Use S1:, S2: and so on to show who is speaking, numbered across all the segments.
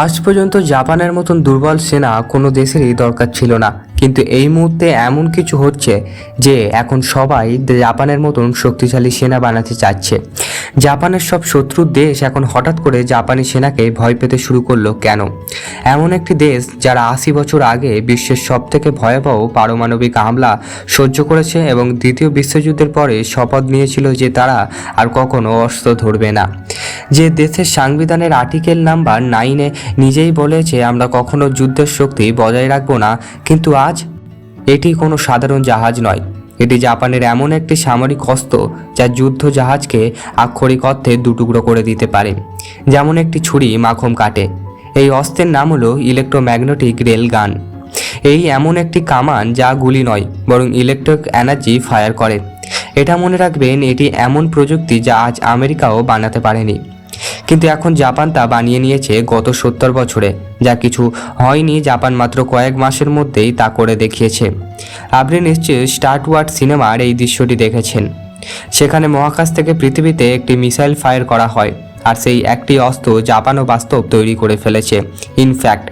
S1: আজ পর্যন্ত জাপানের মতন দুর্বল সেনা কোনো দেশেরই দরকার ছিল না, কিন্তু এই মুহূর্তে এমন কিছু হচ্ছে যে এখন সবাই জাপানের মতন শক্তিশালী সেনা বানাতে চাচ্ছে। জাপানের সব শত্রুর দেশ এখন হঠাৎ করে জাপানি সেনাকে ভয় পেতে শুরু করলো কেন? এমন একটি দেশ যারা 80 বছর আগে বিশ্বের সবথেকে ভয়াবহ পারমাণবিক হামলা সহ্য করেছে এবং দ্বিতীয় বিশ্বযুদ্ধের পরে শপথ নিয়েছিল যে তারা আর কখনো অস্ত্র ধরবে না, যে দেশের সংবিধানের আর্টিকেল নাম্বার 9-এ নিজেই বলেছে আমরা কখনো যুদ্ধের শক্তি বজায় রাখবো না, কিন্তু আজ এটি কোনো সাধারণ জাহাজ নয়, এটি জাপানের এমন একটি সামরিক অস্ত্র যা যুদ্ধ জাহাজকে আক্ষরিক অর্থে দুটুকরো করে দিতে পারে, যেমন একটি ছুরি মাখন কাটে। এই অস্ত্রের নাম হলো ইলেকট্রোম্যাগনেটিক রেল গান। এই এমন একটি কামান যা গুলি নয় বরং ইলেকট্রিক এনার্জি ফায়ার করে। এটা মনে রাখবেন, এটি এমন প্রযুক্তি যা আজ আমেরিকাও বানাতে পারেনি, কিন্তু এখন জাপান তা বানিয়ে নিয়েছে গত 70 বছরে। যা কিছু হয়নি, জাপান মাত্র কয়েক মাসের মধ্যেই তা করে দেখিয়েছে। আপনি নিশ্চয়ই স্টার ওয়ার্স সিনেমার এই দৃশ্যটি দেখেছেন। সেখানে মহাকাশ থেকে পৃথিবীতে একটি মিসাইল ফায়ার করা হয়, আর সেই একটি অস্ত্র জাপানও বাস্তব তৈরি করে ফেলেছে। ইনফ্যাক্ট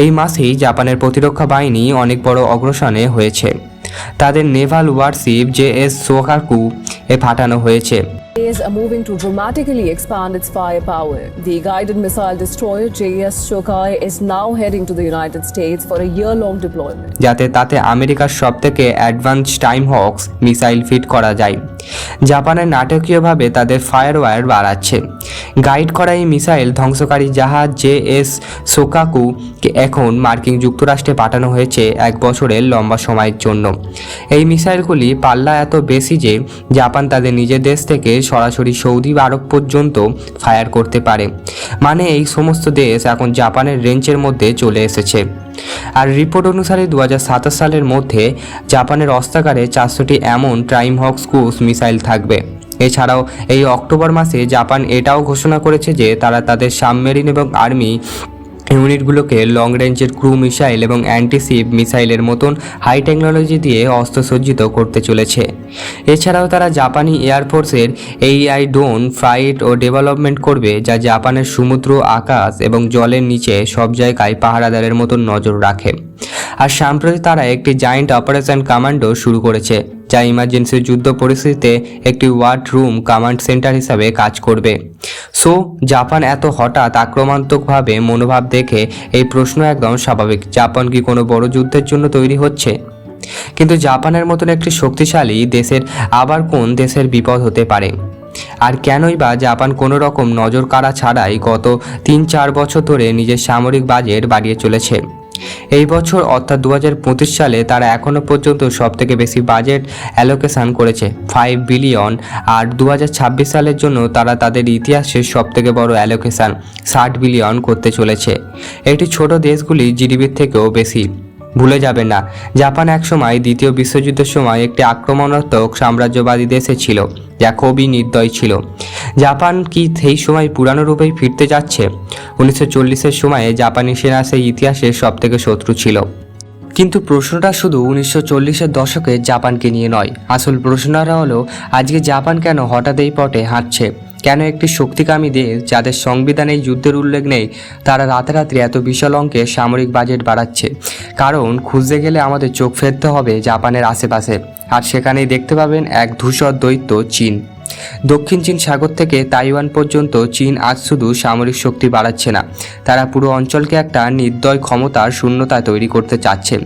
S1: এই মাসেই জাপানের প্রতিরক্ষা বাহিনী অনেক বড় অগ্রসনে হয়েছে। তাদের নেভাল ওয়ারশিপ জেএস সোকাকু এ পাঠানো হয়েছে।
S2: Are moving to dramatically expand its firepower. The guided missile destroyer JS Shokai is now heading to the United States for a year-long deployment.
S1: যাতে তাতে আমেরিকার সবথেকে advanced Tomahawks missile fit করা যায়। জাপানের নাটকীয়ভাবে তাদের ফায়ারওয়ার বাড়াচ্ছে। গাইড করা এই মিসাইল ধ্বংসকারী জাহাজ জেএস সোকাকুকে এখন মার্কিন যুক্তরাষ্ট্রে পাঠানো হয়েছে 1 বছরের লম্বা সময়ের জন্য। এই মিসাইলগুলি পাল্লা এত বেশি যে জাপান তাদের নিজের দেশ থেকে সরাসরি সৌদি আরব পর্যন্ত ফায়ার করতে পারে। মানে এই সমস্ত দেশ এখন জাপানের রেঞ্জের মধ্যে চলে এসেছে। আর রিপোর্ট অনুসারে 2027 সালের মধ্যে জাপানের অস্ত্রাগারে 400টি এমন টাইমহক্স ক্রুজ মিসাইল থাকবে। এছাড়াও এই অক্টোবর মাসে জাপান এটাও ঘোষণা করেছে যে তারা তাদের সাবমেরিন এবং আর্মি ইউনিটগুলোকে লং রেঞ্জের ক্রু মিসাইল এবং অ্যান্টিশিপ মিসাইলের মতন হাই টেকনোলজি দিয়ে অস্ত্রসজ্জিত করতে চলেছে। এছাড়াও তারা জাপানি এয়ারফোর্সের AI ড্রোন ফ্লাইট ও ডেভেলপমেন্ট করবে, যা জাপানের সমুদ্র, আকাশ এবং জলের নিচে সব জায়গায় পাহারাদারের মতন নজর রাখে। আর সম্প্রতি তারা একটি জায়েন্ট অপারেশন কমান্ডো শুরু করেছে, যা ইমার্জেন্সি যুদ্ধ পরিস্থিতিতে একটি ওয়ার রুম কমান্ড সেন্টার হিসাবে কাজ করবে। সো জাপান এত হঠাৎ আক্রমণাত্মকভাবে মনোভাব দেখে এই প্রশ্ন একদম স্বাভাবিক, জাপান কি কোনো বড় যুদ্ধের জন্য তৈরি হচ্ছে? কিন্তু জাপানের মতন একটি শক্তিশালী দেশের আবার কোন দেশের বিপদ হতে পারে? আর কেনই বা জাপান কোনো রকম নজর কাড়া ছাড়াই গত 3-4 বছর ধরে নিজের সামরিক বাজেট বাড়িয়ে চলেছে? এই বছর অর্থাৎ 2025 সালে তারা এখনও পর্যন্ত সবথেকে বেশি বাজেট অ্যালোকেশন করেছে 5 বিলিয়ন, আর 2026 সালের জন্য তারা তাদের ইতিহাসের সবথেকে বড় অ্যালোকেশন 60 বিলিয়ন করতে চলেছে। এটি ছোট দেশগুলি জিডিপির থেকেও বেশি। ভুলে যাবেন না, জাপান একসময় দ্বিতীয় বিশ্বযুদ্ধের সময় একটি আক্রমণাত্মক সাম্রাজ্যবাদী দেশে ছিল যা খুবই নির্দয় ছিল। জাপান কি সেই সময় পুরানো রূপেই ফিরতে যাচ্ছে? 1940-এর সময়ে জাপানি সেনা সেই ইতিহাসের সবথেকে শত্রু ছিল। কিন্তু প্রশ্নটা শুধু 1940-এর দশকে জাপানকে নিয়ে নয়, আসল প্রশ্নটা হলো আজকে জাপান কেন হঠাৎ এই পথে হাঁটছে? কেন একটি শক্তিকামী দেশ যাদের সংবিধানে যুদ্ধের উল্লেখ নেই তারা রাতারাতি এত বিশাল অঙ্কের সামরিক বাজেট বাড়াচ্ছে? কারণ খুঁজতে গেলে আমাদের চোখ ফেরতে হবে জাপানের আশেপাশে, আর সেখানেই দেখতে পাবেন এক ধূসর দৈত্য চীন। দক্ষিণ চীন সাগর থেকে তাইওয়ান পর্যন্ত চীন আজ শুধু সামরিক শক্তি বাড়াচ্ছে না, তারা পুরো অঞ্চলকে একটা নির্দয় ক্ষমতার শূন্যতা তৈরি করতে চাচ্ছে।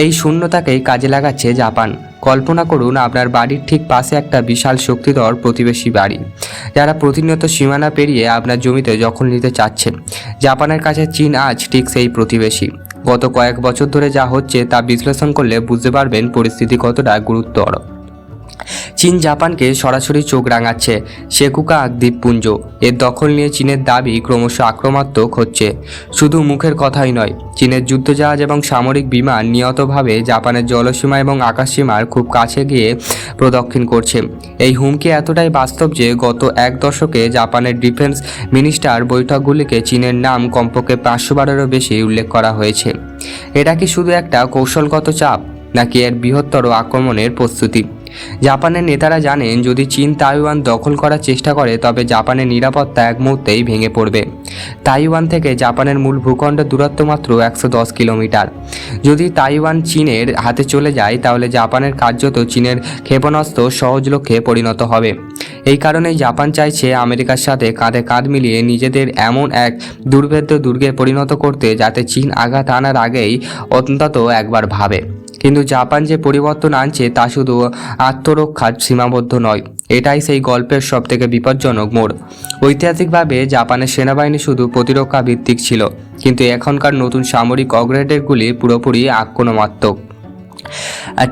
S1: এই শূন্যতাকেই কাজে লাগাচ্ছে জাপান। কল্পনা করুন আপনার বাড়ির ঠিক পাশে একটা বিশাল শক্তিধর প্রতিবেশী বাড়ি, যারা প্রতিনিয়ত সীমানা পেরিয়ে আপনার জমিতে দখল নিতে চাচ্ছে। জাপানের কাছে চীন আজ ঠিক সেই প্রতিবেশী। গত কয়েক বছর ধরে যা হচ্ছে তা বিশ্লেষণ করলে বুঝতে পারবেন পরিস্থিতি কতটা গুরুতর। চীন জাপানকে সরাসরি চোখ রাঙাচ্ছে। সেকুকা দ্বীপপুঞ্জ এর দখল নিয়ে চীনের দাবি ক্রমশ আক্রমণাত্মক হচ্ছে। শুধু মুখের কথাই নয়, চীনের যুদ্ধজাহাজ এবং সামরিক বিমান নিয়তভাবে জাপানের জলসীমা এবং আকাশসীমার খুব কাছে গিয়ে প্রদক্ষিণ করছে। এই হুমকি এতটাই বাস্তব যে গত 1 দশকে জাপানের ডিফেন্স মিনিস্টার বৈঠকগুলিকে চীনের নাম কমপক্ষে 500বারেরও বেশি উল্লেখ করা হয়েছে। এটা কি শুধু একটা কৌশলগত চাপ, নাকি এর বৃহত্তর আক্রমণের প্রস্তুতি? জাপানের নেতারা জানেন যদি চীন তাইওয়ান দখল করার চেষ্টা করে তবে জাপানের নিরাপত্তা এক মুহূর্তেই ভেঙে পড়বে। তাইওয়ান থেকে জাপানের মূল ভূখণ্ডের দূরত্ব মাত্র 110 কিলোমিটার। যদি তাইওয়ান চীনের হাতে চলে যায় তাহলে জাপানের কার্যত চীনের ক্ষেপণাস্ত্র সহজলক্ষ্যে পরিণত হবে। এই কারণেই জাপান চাইছে আমেরিকার সাথে কাঁধে কাঁধ মিলিয়ে নিজেদের এমন এক দুর্ভেদ্য দুর্গে পরিণত করতে যাতে চীন আঘাত আনার আগেই অন্তত একবার ভাবে। কিন্তু জাপান যে পরিবর্তন আনছে তা শুধু আত্মরক্ষার সীমাবদ্ধ নয়, এটাই সেই গল্পের সবথেকে বিপজ্জনক মোড়। ঐতিহাসিকভাবে জাপানের সেনাবাহিনী শুধু প্রতিরক্ষা ভিত্তিক ছিল, কিন্তু এখনকার নতুন সামরিক অগ্রেডেরগুলি পুরোপুরি আক্রমণাত্মক।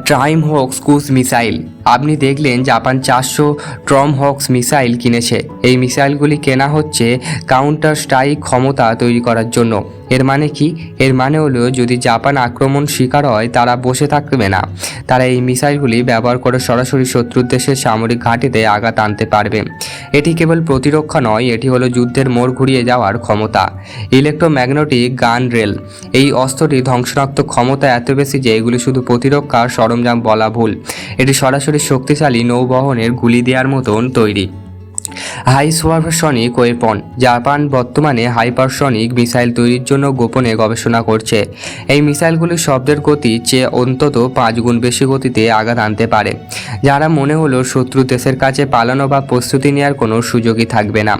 S1: ট্রাইমহক্স ক্রুজ মিসাইল। আপনি দেখলেন জাপান 400 ট্রমহক্স মিসাইল কিনেছে। এই মিসাইলগুলি কেনা হচ্ছে কাউন্টার স্ট্রাইক ক্ষমতা তৈরি করার জন্য। এর মানে কি? এর মানে হলো যদি জাপান আক্রমণ শিকার হয় তারা বসে থাকবে না, তারা এই মিসাইলগুলি ব্যবহার করে সরাসরি শত্রুর দেশের সামরিক ঘাঁটিতে আঘাত আনতে পারবে। এটি কেবল প্রতিরক্ষা নয়, এটি হলো যুদ্ধের মোড় ঘুরিয়ে যাওয়ার ক্ষমতা। ইলেকট্রোম্যাগনেটিক গান রেল। এই অস্ত্রটি ধ্বংসাত্মক ক্ষমতা এত বেশি যে এগুলি শুধু প্রতিরক্ষার সরঞ্জাম বলা ভুল, এটি সরাসরি শক্তিশালী নৌবহনের গুলি দেওয়ার মতন তৈরি। Hypersonic weapon. জাপান বর্তমানে হাইপারসনিক মিসাইল তৈরির জন্য গোপনে গবেষণা করছে। এই মিসাইলগুলি শব্দের গতির চেয়ে অন্তত 5 গুণ বেশি গতিতে আঘাত আনতে পারে, যারা মনে হলো শত্রু দেশের কাছে পালানো বা প্রস্তুতি নেওয়ার কোনো সুযোগই থাকবে না।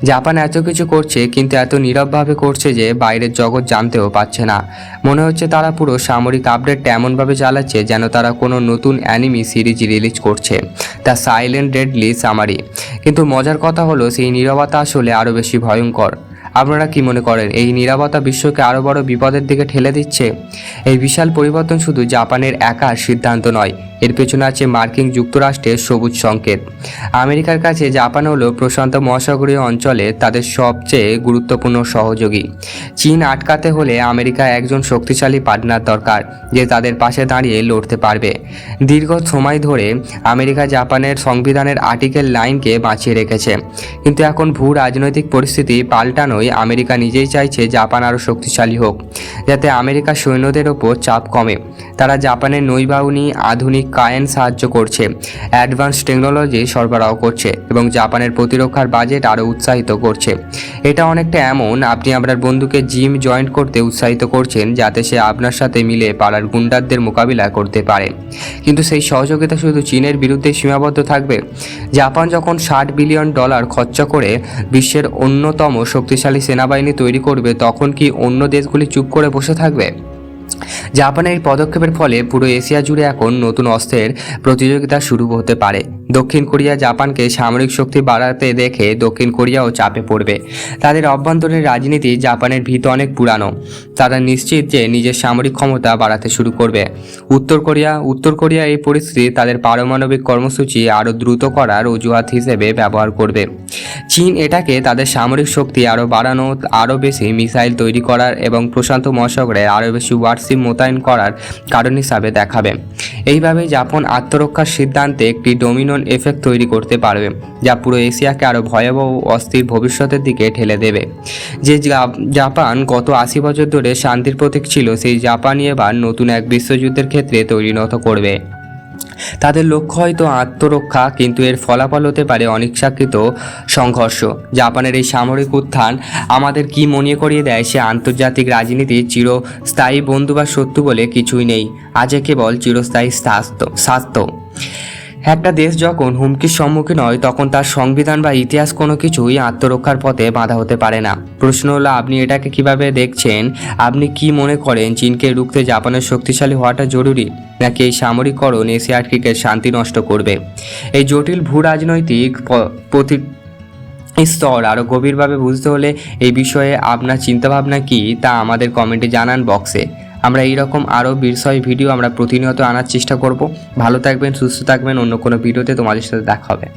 S1: জাপান এত কিছু করছে কিন্তু এত নীরবভাবে করছে যে বাইরের জগৎ জানতেও পারছে না। মনে হচ্ছে তারা পুরো সামরিক আপডেট এমনভাবে চালাচ্ছে যেন তারা কোনো নতুন অ্যানিমি সিরিজ রিলিজ করছে, দ্য সাইলেন্ট ডেডলি সামারি। কিন্তু মজার কথা হলো সেই নীরবতা আসলে আরও বেশি ভয়ঙ্কর। আপনারা কি মনে করেন এই নীরবতা বিশ্বকে আরও বড় বিপদের দিকে ঠেলে দিচ্ছে? এই বিশাল পরিবর্তন শুধু জাপানের একার সিদ্ধান্ত নয়, এর পেছনে আছে মার্কিন যুক্তরাষ্ট্রের সবুজ সংকেত। আমেরিকার কাছে জাপান হলো প্রশান্ত মহাসাগরীয় অঞ্চলে তাদের সবচেয়ে গুরুত্বপূর্ণ সহযোগী। চীন আটকাতে হলে আমেরিকা একজন শক্তিশালী পার্টনার দরকার যে তাদের পাশে দাঁড়িয়ে লড়তে পারবে। দীর্ঘ সময় ধরে আমেরিকা জাপানের সংবিধানের আর্টিকেল 9কে বাঁচিয়ে রেখেছে, কিন্তু এখন ভূ রাজনৈতিক পরিস্থিতি পাল্টানোয় আমেরিকা নিজেই চাইছে জাপান আরও শক্তিশালী হোক, যাতে আমেরিকার সৈন্যদের ওপর চাপ কমে। তারা জাপানের নৌবাহিনী আধুনিক কায়েন সাহায্য করছে, অ্যাডভান্স টেকনোলজি সরবরাহ করছে এবং জাপানের প্রতিরক্ষার বাজেট আরও উৎসাহিত করছে। এটা অনেকটা এমন আপনি আপনার বন্ধুকে জিম জয়েন করতে উৎসাহিত করছেন যাতে সে আপনার সাথে মিলে পাড়ার গুন্ডাদের মোকাবিলা করতে পারে। কিন্তু সেই সহযোগিতা শুধু চীনের বিরুদ্ধে সীমাবদ্ধ থাকবে। জাপান যখন $60 বিলিয়ন খরচা করে বিশ্বের অন্যতম শক্তিশালী সেনাবাহিনী তৈরি করবে, তখন কি অন্য দেশগুলি চুপ করে বসে থাকবে? জাপানের এই পদক্ষেপের ফলে পুরো এশিয়া জুড়ে এখন নতুন অস্ত্রের প্রতিযোগিতা শুরু হতে পারে। দক্ষিণ কোরিয়া জাপানকে সামরিক শক্তি বাড়াতে দেখে দক্ষিণ কোরিয়াও চাপে পড়বে। তাদের অভ্যন্তরীণ রাজনীতি জাপানের ভিত অনেক পুরানো, তারা নিশ্চিত যে নিজের সামরিক ক্ষমতা বাড়াতে শুরু করবে। উত্তর কোরিয়া এই পরিস্থিতি তাদের পারমাণবিক কর্মসূচি আরও দ্রুত করার অজুহাত হিসেবে ব্যবহার করবে। চীন এটাকে তাদের সামরিক শক্তি আরও বাড়ানো, আরও বেশি মিসাইল তৈরি করার এবং প্রশান্ত মহাসাগরে আরও বেশি ওয়ারশিপ মোতায়েন করার কারণ হিসাবে দেখাবে। এইভাবে জাপান আত্মরক্ষার সিদ্ধান্তে একটি ডোমিনো এফেক্ট তৈরি করতে পারবে, যা পুরো এশিয়াকে আরও ভয়াবহ অস্থির ভবিষ্যতের দিকে ঠেলে দেবে। যে জাপান গত 80 বছর ধরে শান্তির প্রতীক ছিল, সেই জাপানই এবার নতুন এক বিশ্বযুদ্ধের ক্ষেত্রে পরিণত করবে। তাদের লক্ষ্য হয়তো আত্মরক্ষা, কিন্তু এর ফলাফল হতে পারে অনিচ্ছাকৃত সংঘর্ষ। জাপানের এই সামরিক উত্থান আমাদের কি মনে করিয়ে দেয় সে আন্তর্জাতিক রাজনীতির চিরস্থায়ী বন্ধু বা শত্রু বলে কিছুই নেই, আছে কেবল চিরস্থায়ী স্বাস্থ্য। একটা দেশ যখন হুমকির সম্মুখীন হয় তখন তার সংবিধান বা ইতিহাস কোনো কিছুই আত্মরক্ষার পথে বাধা হতে পারে না। প্রশ্ন হলো আপনি এটাকে কিভাবে দেখছেন? আপনি কি মনে করেন চীনকে রুখতে জাপানের শক্তিশালী হওয়াটা জরুরি, নাকি এই সামরিককরণ এশিয়ার ক্রিকেট শান্তি নষ্ট করবে? এই জটিল ভূ রাজনৈতিক স্তর আরও গভীরভাবে বুঝতে হলে এই বিষয়ে আপনার চিন্তাভাবনা কি তা আমাদের কমেন্টে জানান বক্সে। আমরা এইরকম আরও বিষয় ভিডিও আমরা প্রতিনিয়ত আনার চেষ্টা করব। ভালো থাকবেন, সুস্থ থাকবেন। অন্য কোনো ভিডিওতে তোমাদের সাথে দেখা হবে।